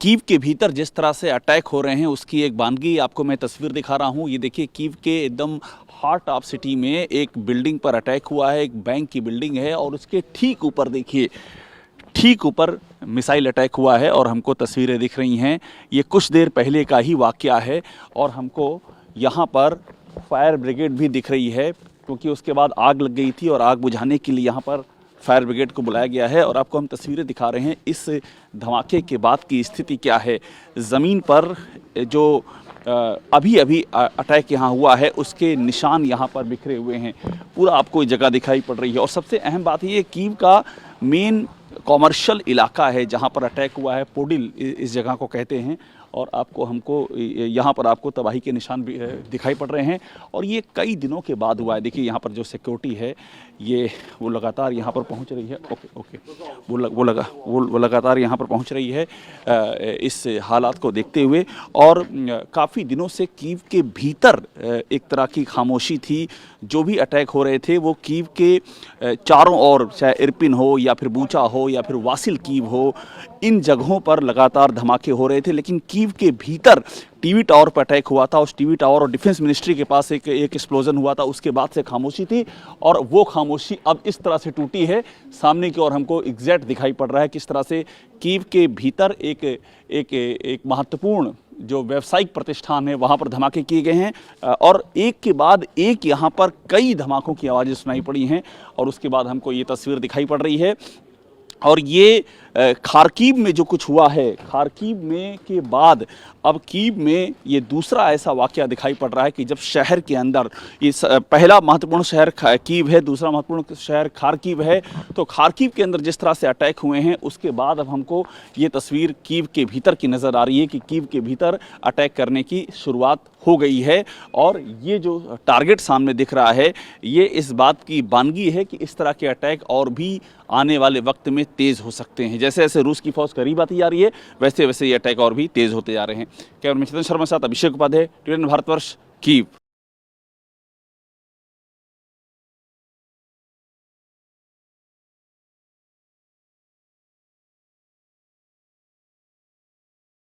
Kyiv के भीतर जिस तरह से अटैक हो रहे हैं उसकी एक बानगी आपको मैं तस्वीर दिखा रहा हूँ। ये देखिए कीव के एकदम हार्ट ऑफ सिटी में एक बिल्डिंग पर अटैक हुआ है, एक बैंक की बिल्डिंग है और उसके ठीक ऊपर देखिए, ठीक ऊपर मिसाइल अटैक हुआ है और हमको तस्वीरें दिख रही हैं। ये कुछ देर पहले का ही वाकया है और हमको यहाँ पर फायर ब्रिगेड भी दिख रही है क्योंकि उसके बाद आग लग गई थी और आग बुझाने के लिए यहाँ पर फायर ब्रिगेड को बुलाया गया है। और आपको हम तस्वीरें दिखा रहे हैं इस धमाके के बाद की स्थिति क्या है। ज़मीन पर जो अभी अभी अटैक यहाँ हुआ है उसके निशान यहाँ पर बिखरे हुए हैं, पूरा आपको जगह दिखाई पड़ रही है। और सबसे अहम बात ये कीव का मेन कॉमर्शियल इलाका है जहाँ पर अटैक हुआ है, पोडिल इस जगह को कहते हैं। और हमको यहाँ पर आपको तबाही के निशान भी दिखाई पड़ रहे हैं और ये कई दिनों के बाद हुआ है। देखिए यहाँ पर जो सिक्योरिटी है वो लगातार यहाँ पर पहुँच रही है। ओके वो लगातार यहाँ पर पहुँच रही है इस हालात को देखते हुए। और काफ़ी दिनों से कीव के भीतर एक तरह की खामोशी थी। जो भी अटैक हो रहे थे वो कीव के चारों ओर, चाहे इरपिन हो या फिर बूचा हो या फिर वासिल कीव हो, इन जगहों पर लगातार धमाके हो रहे थे। लेकिन कीव के भीतर टीवी टावर पर अटैक हुआ था, उस टीवी टावर और डिफेंस मिनिस्ट्री के पास एक एक्सप्लोजन हुआ था, उसके बाद से खामोशी थी और वो खामोशी अब इस तरह से टूटी है। सामने की ओर हमको एग्जैक्ट दिखाई पड़ रहा है किस तरह से कीव के भीतर एक महत्वपूर्ण जो व्यावसायिक प्रतिष्ठान है वहाँ पर धमाके किए गए हैं और एक के बाद एक यहाँ पर कई धमाकों की आवाज़ें सुनाई पड़ी हैं। और उसके बाद हमको ये तस्वीर दिखाई पड़ रही है। और ये खार्किव में जो कुछ हुआ है, खार्किव में के बाद अब कीव में ये दूसरा ऐसा वाकया दिखाई पड़ रहा है कि जब शहर के अंदर ये पहला महत्वपूर्ण शहर कीव है, दूसरा महत्वपूर्ण शहर खार्किव है, तो खार्किव के अंदर जिस तरह से अटैक हुए हैं उसके बाद अब हमको ये तस्वीर कीव के भीतर की नज़र आ रही है कि कीव के भीतर अटैक करने की शुरुआत हो गई है। और ये जो टारगेट सामने दिख रहा है ये इस बात की बानगी है कि इस तरह के अटैक और भी आने वाले वक्त में तेज़ हो सकते हैं। जैसे जैसे रूस की फौज करीब आती जा रही है वैसे वैसे ये अटैक और भी तेज़ होते जा रहे हैं। कैमरामैन चेतन शर्मा साथ अभिषेक उपाध्याय, टीवी भारतवर्ष, कीव।